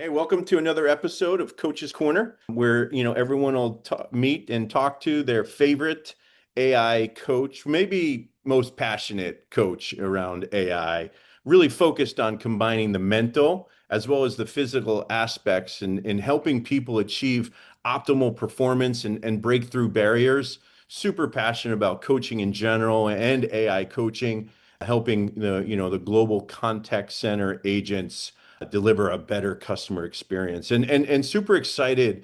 Hey, welcome to another episode of Coach's Corner, where everyone will meet and talk to their favorite AI coach, maybe most passionate coach around AI, really focused on combining the mental as well as the physical aspects and helping people achieve optimal performance and break through barriers. Super passionate about coaching in general and AI coaching, helping the global contact center agents deliver a better customer experience. And super excited.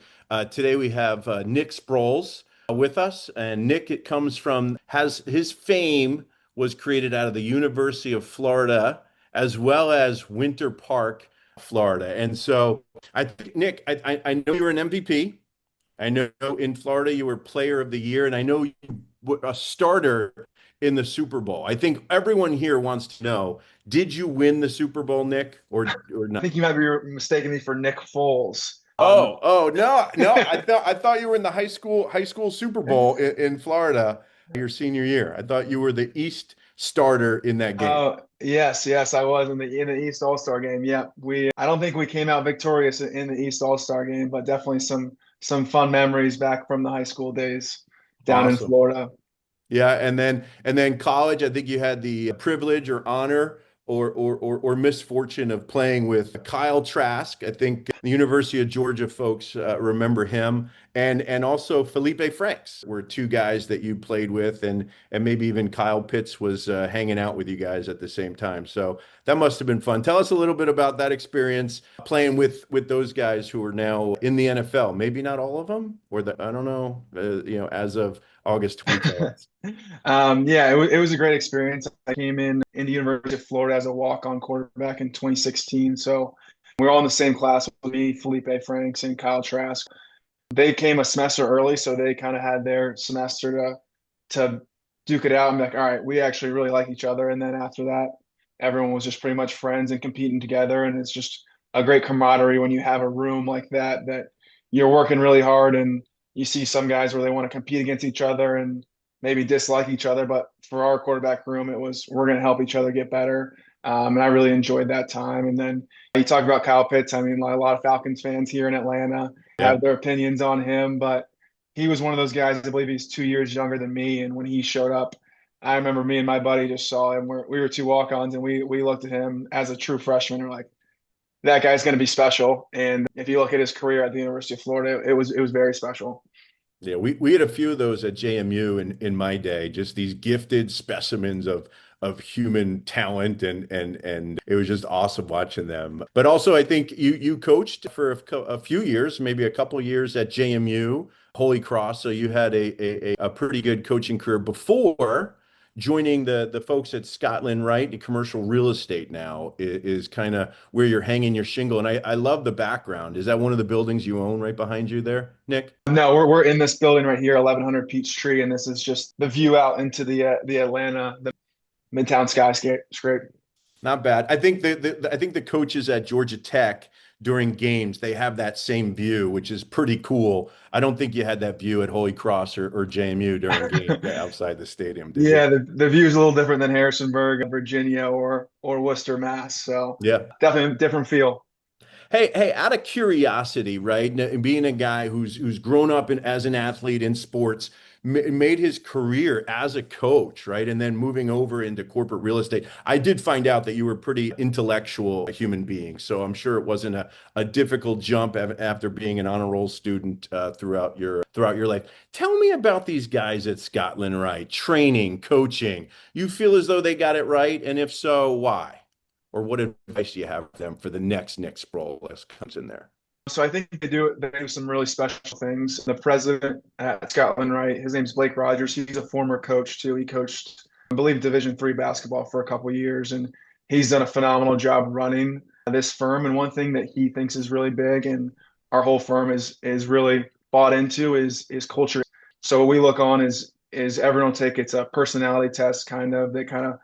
Today we have Nick Sproles with us, and Nick it comes from has his fame was created out of the University of Florida as well as Winter Park, Florida. And so I think Nick, I know you're an MVP. I know in Florida you were Player of the Year, and I know you were a starter in the Super Bowl. I think everyone here wants to know, did you win the Super Bowl, Nick, or I not? think you might be mistaking me for Nick Foles. Oh, no, no. I thought you were in the high school Super Bowl in Florida your senior year. I thought you were the East starter in that game. Oh, yes, I was in the East All-Star game. Yeah, I don't think we came out victorious in the East All-Star game, but definitely some fun memories back from the high school days down in Awesome. Florida. Yeah, and then college, I think you had the privilege or honor or misfortune of playing with Kyle Trask. I think the University of Georgia folks remember him, and also Felipe Franks were two guys that you played with, and maybe even Kyle Pitts was hanging out with you guys at the same time. So that must have been fun. Tell us a little bit about that experience playing with those guys who are now in the NFL. Maybe not all of them, I don't know, as of August 2012. Yeah, it was a great experience. I came in the University of Florida as a walk-on quarterback in 2016. So we were all in the same class with me, Felipe Franks, and Kyle Trask. They came a semester early, so they kind of had their semester to duke it out and be like, all right, we actually really like each other. And then after that, everyone was just pretty much friends and competing together. And it's just a great camaraderie when you have a room like that you're working really hard and you see some guys where they want to compete against each other and maybe dislike each other. But for our quarterback room, it was we're going to help each other get better. And I really enjoyed that time. And then you talk about Kyle Pitts. I mean, a lot of Falcons fans here in Atlanta Yeah. have their opinions on him, but he was one of those guys. I believe he's 2 years younger than me, and when he showed up, I remember me and my buddy just saw him. We were two walk-ons, and we looked at him as a true freshman. We're like, that guy's going to be special. And if you look at his career at the University of Florida, it was very special. Yeah, we had a few of those at JMU in my day, just these gifted specimens of human talent and it was just awesome watching them. But also I think you coached for a few years, maybe a couple of years at JMU, Holy Cross, so you had a pretty good coaching career before joining the folks at Scotland, right? The commercial real estate now is kind of where you're hanging your shingle. And I love the background. Is that one of the buildings you own right behind you there, Nick? No, we're in this building right here, 1100 Peachtree, and this is just the view out into the Atlanta, the Midtown skyscape. Not bad. I think the coaches at Georgia Tech during games, they have that same view, which is pretty cool. I don't think you had that view at Holy Cross or JMU during games outside the stadium, did you? Yeah, the view is a little different than Harrisonburg, Virginia, or Worcester, Mass. So Yeah. definitely a different feel. Hey, out of curiosity, right? Being a guy who's grown up as an athlete in sports, made his career as a coach, right? And then moving over into corporate real estate. I did find out that you were a pretty intellectual human being, so I'm sure it wasn't a difficult jump after being an honor roll student throughout your life. Tell me about these guys at Scotland, right? Training, coaching. You feel as though they got it right, and if so, why? Or what advice do you have for them for the next Nick Sproles comes in there? So I think they do some really special things. The president at Scotland, right? His name's Blake Rogers. He's a former coach too. He coached, I believe, Division III basketball for a couple of years, and he's done a phenomenal job running this firm. And one thing that he thinks is really big, and our whole firm is really bought into, is culture. So what we look on is everyone will take it's a personality test kind of that kind of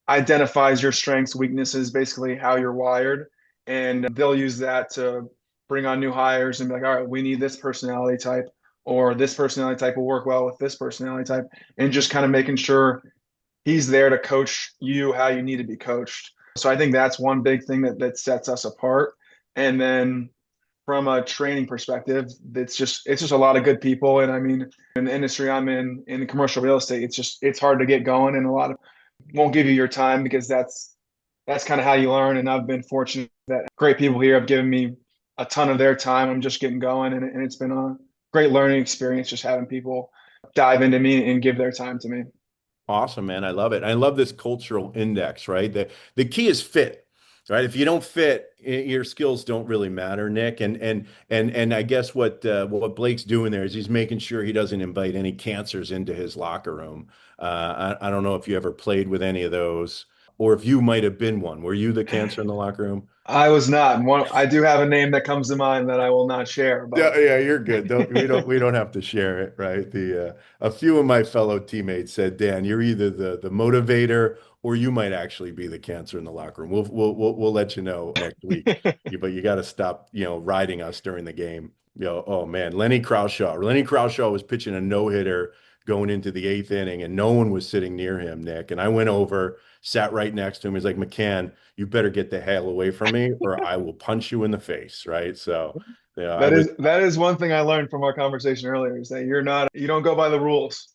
identifies your strengths, weaknesses, basically how you're wired. And they'll use that to bring on new hires and be like, all right, we need this personality type, or this personality type will work well with this personality type. And just kind of making sure he's there to coach you how you need to be coached. So I think that's one big thing that sets us apart. And then from a training perspective, it's just a lot of good people. And I mean, in the industry I'm in commercial real estate, it's hard to get going, and a lot of won't give you your time because that's kind of how you learn. And I've been fortunate that great people here have given me a ton of their time. I'm just getting going, and it's been a great learning experience just having people dive into me and give their time to me. Awesome, man. I love it. I love this cultural index, right? The key is fit, right? If you don't fit, your skills don't really matter, Nick. And I guess what Blake's doing there is he's making sure he doesn't invite any cancers into his locker room. I don't know if you ever played with any of those, or if you might have been one. Were you the cancer in the locker room? I was not one. I do have a name that comes to mind that I will not share, but Yeah, yeah, you're good. We don't have to share it, right? The A few of my fellow teammates said, Dan, you're either the motivator or you might actually be the cancer in the locker room. We'll let you know next week. But you got to stop, riding us during the game. Oh man, Lenny Crawshaw. Lenny Crawshaw was pitching a no-hitter going into the eighth inning, and no one was sitting near him, Nick. And I went over, sat right next to him. He's like, McCann, you better get the hell away from me, or I will punch you in the face, right? So. Yeah, I was that is one thing I learned from our conversation earlier is that you don't go by the rules.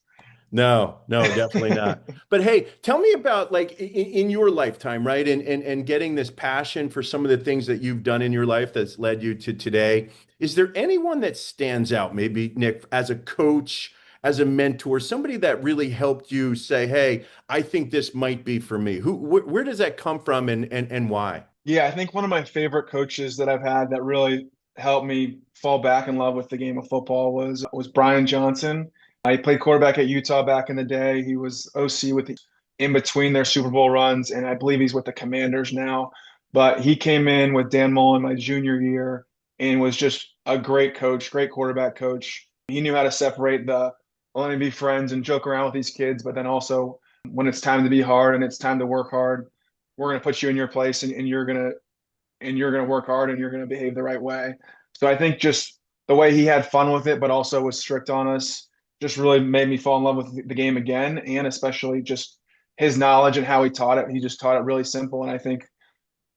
No, no, definitely not. But hey, tell me about like in your lifetime, right? And getting this passion for some of the things that you've done in your life that's led you to today. Is there anyone that stands out, maybe Nick, as a coach, as a mentor, somebody that really helped you say, "Hey, I think this might be for me." Where does that come from and why? Yeah, I think one of my favorite coaches that I've had that really helped me fall back in love with the game of football was Brian Johnson. He played quarterback at Utah back in the day. He was OC in between their Super Bowl runs, and I believe he's with the Commanders now. But he came in with Dan Mullen my junior year and was just a great coach, great quarterback coach. He knew how to separate the let me be friends and joke around with these kids, but then also when it's time to be hard and it's time to work hard, we're going to put you in your place, and you're gonna work hard and you're gonna behave the right way. So I think just the way he had fun with it, but also was strict on us, just really made me fall in love with the game again, and especially just his knowledge and how he taught it. He just taught it really simple, and I think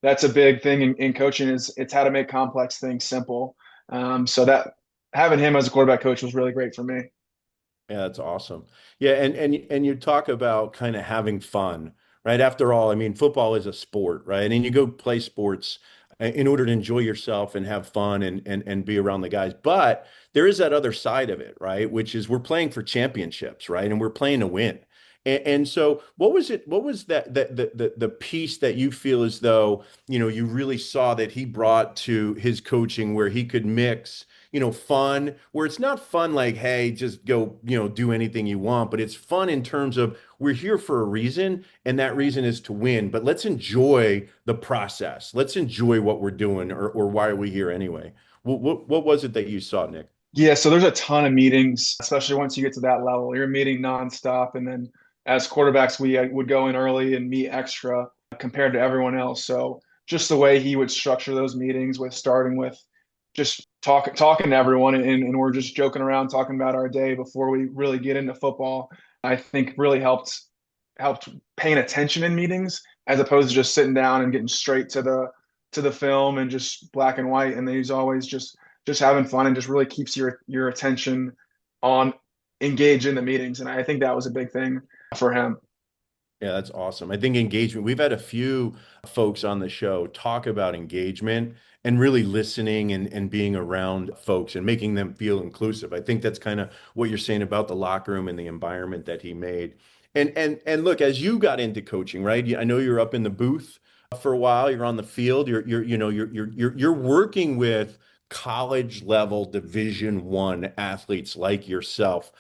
that's a big thing in coaching is it's how to make complex things simple. So that having him as a quarterback coach was really great for me. Yeah, that's awesome. Yeah, and you talk about kind of having fun, right? After all, I mean, football is a sport, right? And you go play sports in order to enjoy yourself and have fun and be around the guys. But there is that other side of it, right? Which is we're playing for championships, right? And we're playing to win. And so what was it, what was the piece that you feel as though, you really saw that he brought to his coaching where he could mix fun, where it's not fun like, hey, just go, do anything you want, but it's fun in terms of we're here for a reason, and that reason is to win. But let's enjoy the process. Let's enjoy what we're doing, or why are we here anyway? What was it that you saw, Nick? Yeah, so there's a ton of meetings, especially once you get to that level. You're meeting nonstop, and then as quarterbacks, we would go in early and meet extra compared to everyone else. So just the way he would structure those meetings with starting with just talking to everyone, and we're just joking around talking about our day before we really get into football, I think really helped paying attention in meetings as opposed to just sitting down and getting straight to the film and just black and white. And then he's always just having fun and just really keeps your attention on engage in the meetings. And I think that was a big thing for him. Yeah, that's awesome. I think engagement, we've had a few folks on the show talk about engagement and really listening and being around folks and making them feel inclusive. I think that's kind of what you're saying about the locker room and the environment that he made. And look, as you got into coaching, right? I know you're up in the booth for a while, you're on the field, you're working with college level Division I athletes like yourself.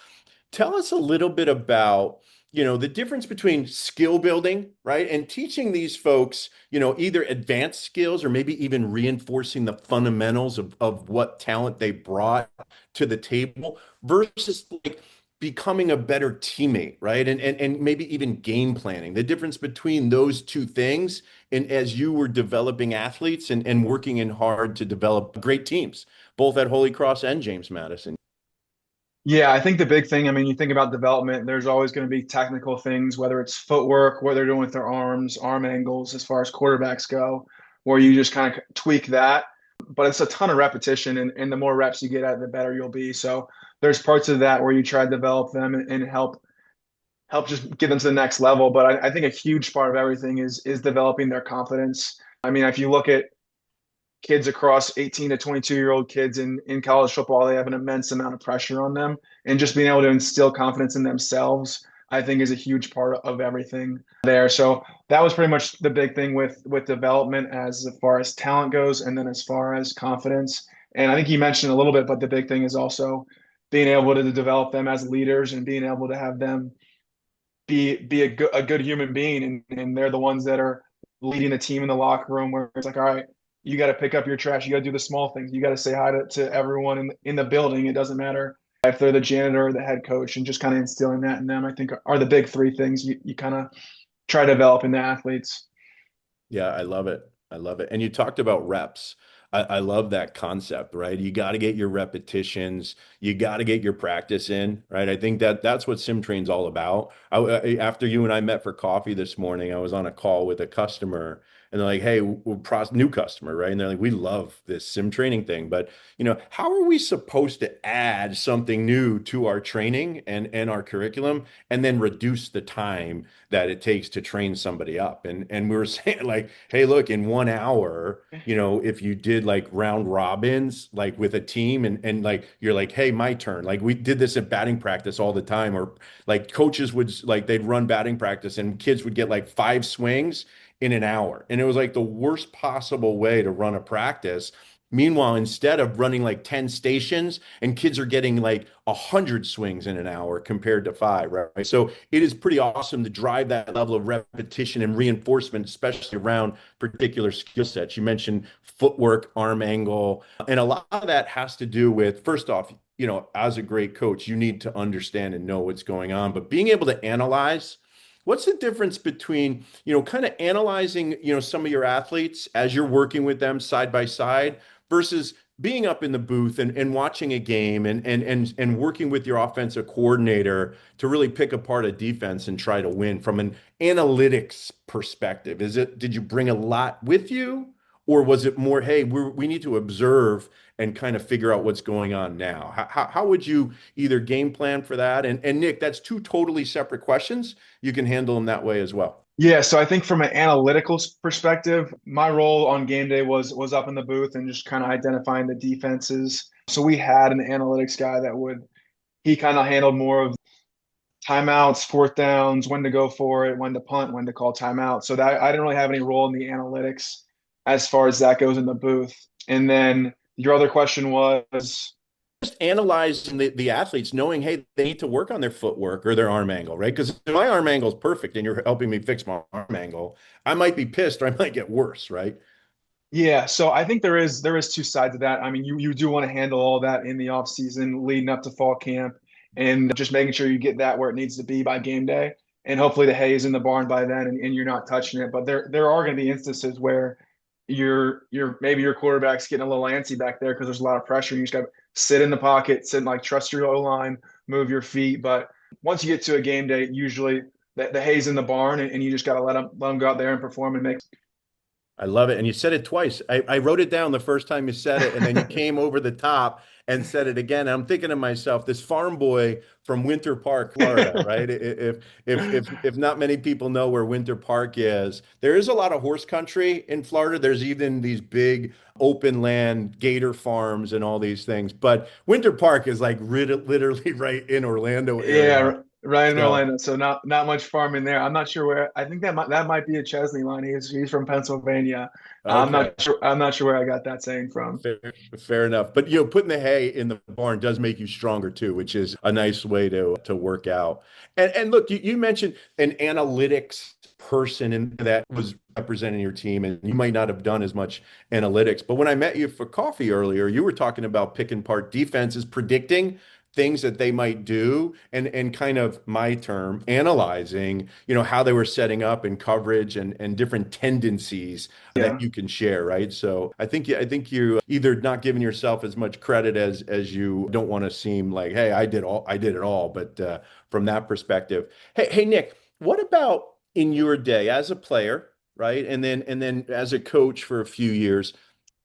Tell us a little bit about, the difference between skill building, right? And teaching these folks, either advanced skills or maybe even reinforcing the fundamentals of what talent they brought to the table versus like becoming a better teammate, right? And maybe even game planning. The difference between those two things and as you were developing athletes and working in hard to develop great teams, both at Holy Cross and James Madison. Yeah, I think the big thing, I mean, you think about development, there's always going to be technical things, whether it's footwork, what they're doing with their arms, arm angles, as far as quarterbacks go, where you just kind of tweak that. but it's a ton of repetition, and the more reps you get at it, the better you'll be. So there's parts of that where you try to develop them and help just get them to the next level. But I think a huge part of everything is developing their confidence. I mean, if you look at kids across 18 to 22-year-old kids in college football, they have an immense amount of pressure on them. And just being able to instill confidence in themselves, I think, is a huge part of everything there. So that was pretty much the big thing with development as far as talent goes, and then as far as confidence. And I think you mentioned a little bit, but the big thing is also being able to develop them as leaders and being able to have them be a good human being, and they're the ones that are leading the team in the locker room, where it's like, all right, you got to pick up your trash, you got to do the small things, you got to say hi to everyone in the building. It doesn't matter if they're the janitor or the head coach, and just kind of instilling that in them, I think, are the big three things you kind of try to develop in the athletes. Yeah, I love it. I love it. And you talked about reps. I love that concept, right? You got to get your repetitions. You got to get your practice in, right? I think that that's what SymTrain's all about. After you and I met for coffee this morning, I was on a call with a customer, and they're like, "Hey, new customer, right?" And they're like, "We love this sim training thing, but how are we supposed to add something new to our training and our curriculum, and then reduce the time that it takes to train somebody up?" And we were saying like, "Hey, look, in 1 hour, if you did like round robins, like with a team, and like you're like, hey, my turn." Like we did this at batting practice all the time, or like coaches would like they'd run batting practice and kids would get like 5 swings in an hour. And it was like the worst possible way to run a practice. Meanwhile, instead of running like 10 stations, and kids are getting like 100 swings in an hour compared to 5, right? So it is pretty awesome to drive that level of repetition and reinforcement, especially around particular skill sets. You mentioned footwork, arm angle, and a lot of that has to do with, first off, as a great coach, you need to understand and know what's going on, but being able to analyze. What's the difference between, kind of analyzing, some of your athletes as you're working with them side by side versus being up in the booth and watching a game and working with your offensive coordinator to really pick apart a defense and try to win from an analytics perspective? Did you bring a lot with you, or was it more, hey, we need to observe and kind of figure out what's going on now? How would you either game plan for that? And Nick, that's two totally separate questions. You can handle them that way as well. Yeah, so I think from an analytical perspective, my role on game day was up in the booth and just kind of identifying the defenses. So we had an analytics guy that would he kind of handled more of timeouts, fourth downs, when to go for it, when to punt, when to call timeout. So that I didn't really have any role in the analytics as far as that goes in the booth. And then your other question was, Just analyzing the athletes, knowing, hey, they need to work on their footwork or their arm angle, right? Because if my arm angle is perfect and you're helping me fix my arm angle, I might be pissed or I might get worse, right? yeah, so I think there is two sides of that. I mean, you do want to handle all that in the off season leading up to fall camp, and just making sure you get that where it needs to be by game day. And hopefully the hay is in the barn by then, and you're not touching it. But there are going to be instances where maybe your quarterback's getting a little antsy back there because there's a lot of pressure. You just got to sit in the pocket, sit like trust your O line, move your feet. But once you get to a game day, usually the hay's in the barn, and you just got to let them go out there and perform and make. I love it. And you said it twice. I wrote it down the first time you said it, and then you came over the top and said it again. And I'm thinking to myself, this farm boy from Winter Park, Florida, right? If not many people know where Winter Park is, there is a lot of horse country in Florida. There's even these big open land gator farms and all these things. But Winter Park is like literally right in Orlando area. Yeah, Ryan in So Orlando. So not much farming there. I'm not sure where. I think that might be a Chesley line. He's from Pennsylvania. I'm okay. not sure. I'm not sure where I got that saying from. Fair enough. But putting the hay in the barn does make you stronger too, which is a nice way to work out. And look, you mentioned an analytics person and that was representing your team, and you might not have done as much analytics. But when I met you for coffee earlier, you were talking about picking apart defenses, predicting things that they might do, and kind of my term, analyzing, how they were setting up and coverage and different tendencies that Yeah. you can share, right? So I think you either not giving yourself as much credit as you don't want to seem like, hey, I did it all, but from that perspective. Hey Nick, what about in your day as a player, right? And then as a coach for a few years,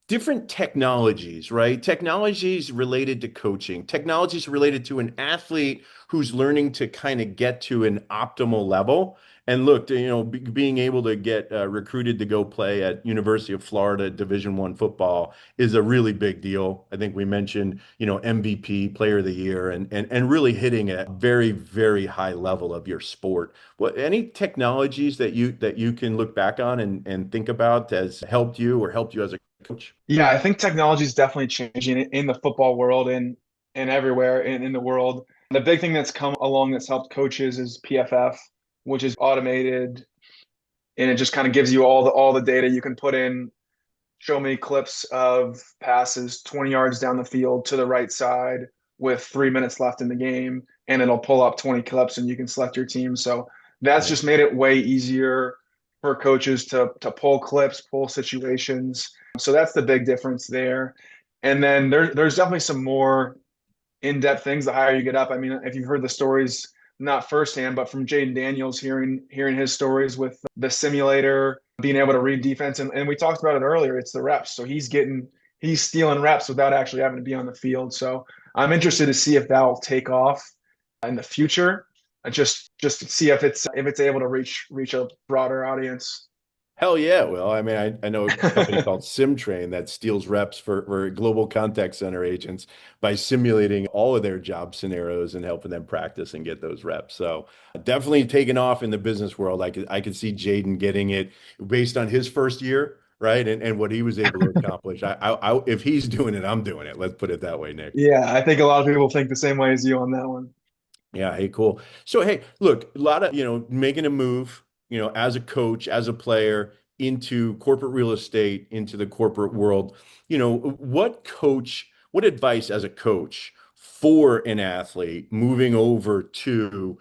different technologies, right? Technologies related to coaching, technologies related to an athlete who's learning to kind of get to an optimal level. And look, being able to get recruited to go play at University of Florida Division I football is a really big deal. I think we mentioned, MVP, Player of the Year, and really hitting a very, very high level of your sport. What any technologies that you can look back on and think about has helped you or helped you as a coach? Yeah, I think technology is definitely changing in the football world and everywhere in the world. The big thing that's come along that's helped coaches is PFF, which is automated, and it just kind of gives you all the data you can put in. Show me clips of passes 20 yards down the field to the right side with 3 minutes left in the game, and it'll pull up 20 clips and you can select your team. So that's just Nice. made it way easier for coaches to pull clips, pull situations. So that's the big difference there. And then there's definitely some more in-depth things the higher you get up. I mean, if you've heard the stories, not firsthand, but from Jaden Daniels, hearing his stories with the simulator, being able to read defense, and we talked about it earlier. It's the reps, so he's stealing reps without actually having to be on the field. So I'm interested to see if that will take off in the future. Just to see if it's able to reach a broader audience. Hell yeah. Well, I mean, I know a company called SymTrain that steals reps for global contact center agents by simulating all of their job scenarios and helping them practice and get those reps. So definitely taking off in the business world. I could see Jaden getting it based on his first year, right? And what he was able to accomplish. If he's doing it, I'm doing it. Let's put it that way, Nick. Yeah, I think a lot of people think the same way as you on that one. Yeah, hey, cool. So, hey, look, a lot of, making a move, as a coach, as a player into corporate real estate, into the corporate world, what advice as a coach for an athlete moving over to,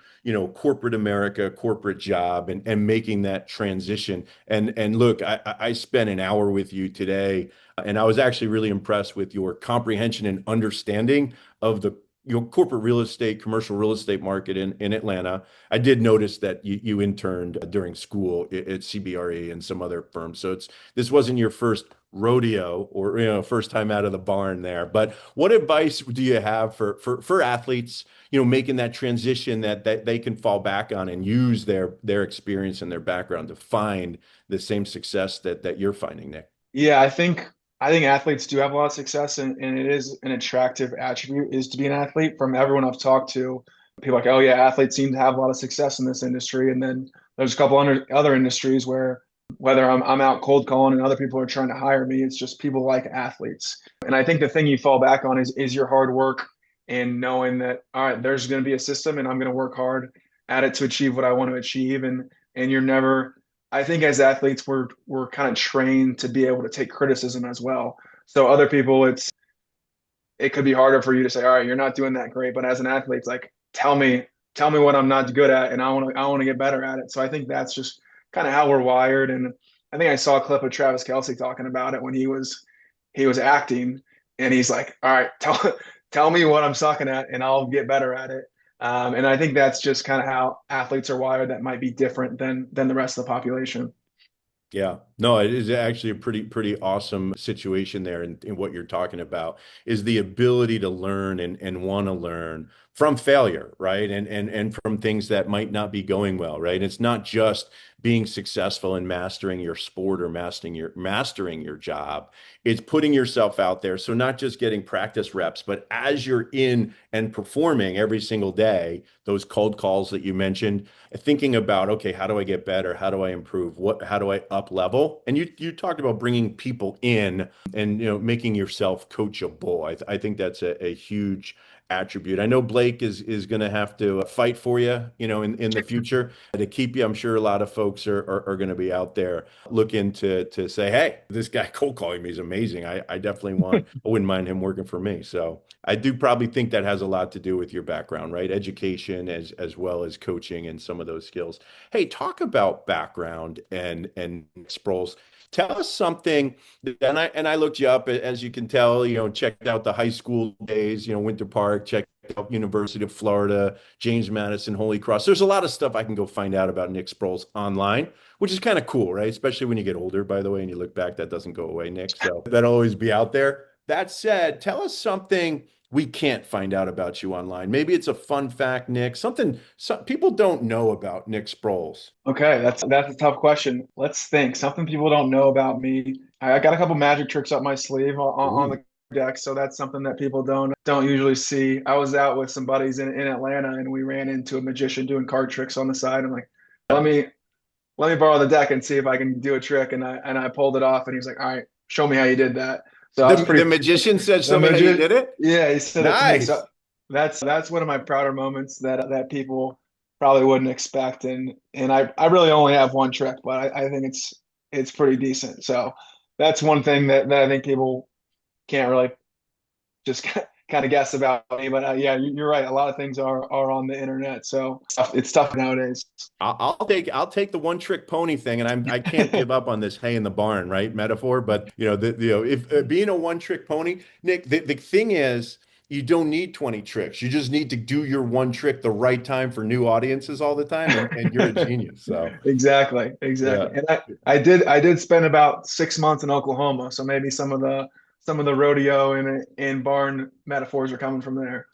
corporate America, corporate job and making that transition? And look, I spent an hour with you today, and I was actually really impressed with your comprehension and understanding of the corporate real estate, commercial real estate market in Atlanta. I did notice that you interned during school at CBRE and some other firms. So this wasn't your first rodeo or first time out of the barn there. But what advice do you have for athletes, making that transition that they can fall back on and use their experience and their background to find the same success that you're finding, Nick? Yeah, I think athletes do have a lot of success, and it is an attractive attribute is to be an athlete. From everyone I've talked to, people are like, oh yeah, athletes seem to have a lot of success in this industry. And then there's a couple other industries where whether I'm out cold calling and other people are trying to hire me, it's just people like athletes. And I think the thing you fall back on is your hard work and knowing that, all right, there's going to be a system and I'm going to work hard at it to achieve what I want to achieve. And you're never, I think as athletes, we're kind of trained to be able to take criticism as well. So other people, it could be harder for you to say, all right, you're not doing that great. But as an athlete, it's like, tell me what I'm not good at, and I want to get better at it. So I think that's just kind of how we're wired. And I think I saw a clip of Travis Kelce talking about it when he was acting, and he's like, all right, tell me what I'm sucking at, and I'll get better at it. And I think that's just kind of how athletes are wired. That might be different than the rest of the population. Yeah, no, it is actually a pretty awesome situation there. And what you're talking about is the ability to learn and want to learn from failure, right? And from things that might not be going well, right? It's not just being successful in mastering your sport or mastering your job. It's putting yourself out there. So not just getting practice reps, but as you're in and performing every single day, those cold calls that you mentioned, thinking about, okay, how do I get better? How do I improve? How do I up level? And you talked about bringing people in and making yourself coachable. I think that's a huge attribute. I know Blake is going to have to fight for you, in the future to keep you. I'm sure a lot of folks are going to be out there looking to say, hey, this guy cold calling me is amazing. I definitely I wouldn't mind him working for me. So I do probably think that has a lot to do with your background, right? Education as well as coaching and some of those skills. Hey, talk about background and Sproles. Tell us something. And I looked you up, as you can tell, checked out the high school days, Winter Park, checked University of Florida, James Madison, Holy Cross. There's a lot of stuff I can go find out about Nick Sproles online, which is kind of cool, right? Especially when you get older, by the way, and you look back, that doesn't go away, Nick. So that'll always be out there. That said, tell us something we can't find out about you online. Maybe it's a fun fact, Nick, something some people don't know about Nick Sproles. Okay, that's a tough question. Let's think. Something people don't know about me. I got a couple magic tricks up my sleeve on Ooh. the deck, so that's something that people don't usually see. I was out with some buddies in Atlanta, and we ran into a magician doing card tricks on the side. I'm like, let me let me borrow the deck and see if I can do a trick, and I pulled it off, and he was like, all right, show me how you did that. So I The was the pretty magician said, the "Show me how you magician. did it." Yeah, he said it to me. So Nice. that's one of my prouder moments that people probably wouldn't expect. And I really only have one trick, but I think it's pretty decent. So that's one thing that I think people can't really just kind of guess about me. But yeah, you're right. A lot of things are on the internet, so it's tough nowadays. I'll take the one trick pony thing, and I can't give up on this hay in the barn, right? Metaphor, but if being a one trick pony, Nick, the thing is, you don't need 20 tricks. You just need to do your one trick the right time for new audiences all the time, and you're a genius. So Exactly. yeah. And I did spend about 6 months in Oklahoma, so maybe some of the rodeo and barn metaphors are coming from there.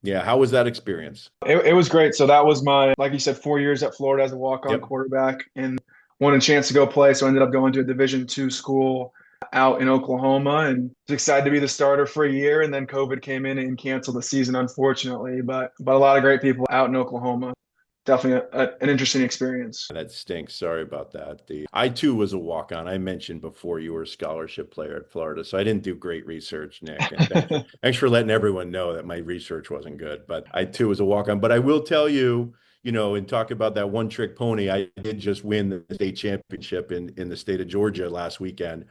Yeah, how was that experience? It was great. So that was my, like you said, 4 years at Florida as a walk-on Yep. quarterback, and wanted a chance to go play. So I ended up going to a Division II school out in Oklahoma, and was excited to be the starter for a year. And then COVID came in and canceled the season, unfortunately. But a lot of great people out in Oklahoma. Definitely an interesting experience. That stinks. Sorry about that. I too was a walk-on. I mentioned before you were a scholarship player at Florida, so I didn't do great research, Nick. And thanks for letting everyone know that my research wasn't good. But I too was a walk-on. But I will tell you, and talk about that one trick pony. I did just win the state championship in the state of Georgia last weekend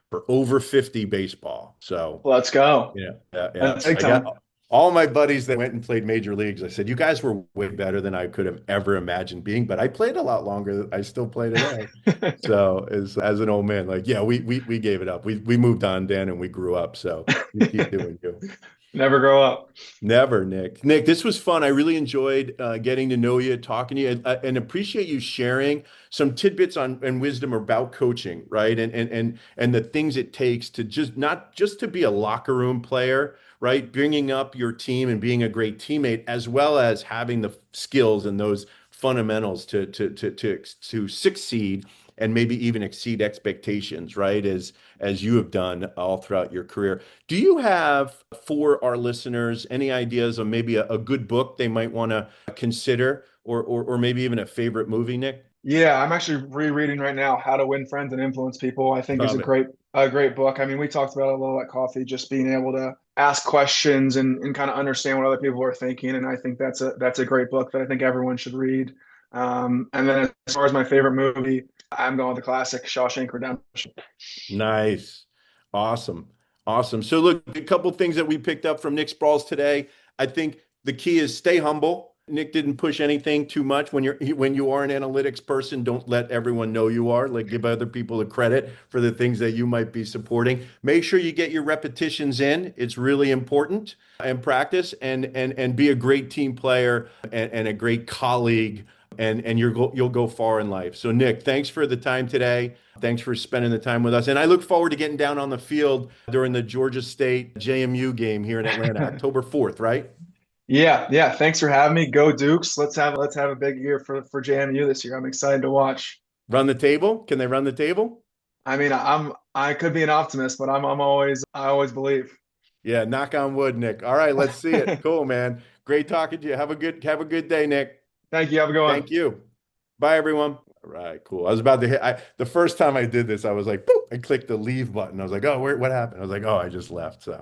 for over 50 baseball. So Let's go. yeah. That's big I time. got all my buddies that went and played major leagues. I said, you guys were way better than I could have ever imagined being, but I played a lot longer. I still play today. So as an old man, like, yeah, we gave it up. We moved on, Dan, and we grew up. So you keep doing you. Never grow up. Never, Nick. Nick, this was fun. I really enjoyed getting to know you, talking to you, and appreciate you sharing some tidbits on and wisdom about coaching, right? And the things it takes to just not just to be a locker room player, right? Bringing up your team and being a great teammate, as well as having the skills and those fundamentals to succeed and maybe even exceed expectations, right? As you have done all throughout your career. Do you have, for our listeners, any ideas of maybe a good book they might want to consider, or maybe even a favorite movie, Nick? Yeah, I'm actually rereading right now How to Win Friends and Influence People. I think is a Love it. great book. I mean, we talked about it a little at coffee, just being able to ask questions and kind of understand what other people are thinking. And I think that's a great book that I think everyone should read. And then as far as my favorite movie, I'm going with the classic Shawshank Redemption. Nice. Awesome. Awesome. So look, a couple things that we picked up from Nick Sproles today. I think the key is stay humble. Nick didn't push anything too much. When you are an analytics person, don't let everyone know you are. Like, give other people the credit for the things that you might be supporting. Make sure you get your repetitions in. It's really important, and practice, and be a great team player, and a great colleague, and you'll go far in life. So Nick, thanks for the time today. Thanks for spending the time with us. And I look forward to getting down on the field during the Georgia State JMU game here in Atlanta, October 4th, right? Yeah. Thanks for having me. Go Dukes. Let's have a big year for JMU this year. I'm excited to watch. Run the table? Can they run the table? I mean, I could be an optimist, but I always believe. Yeah, knock on wood, Nick. All right, let's see it. Cool, man. Great talking to you. Have a good day, Nick. Thank you. Have a good one. Thank you. Bye, everyone. All right, cool. I was about to the first time I did this, I was like, boop, I clicked the leave button. I was like, oh, what happened? I was like, oh, I just left. So.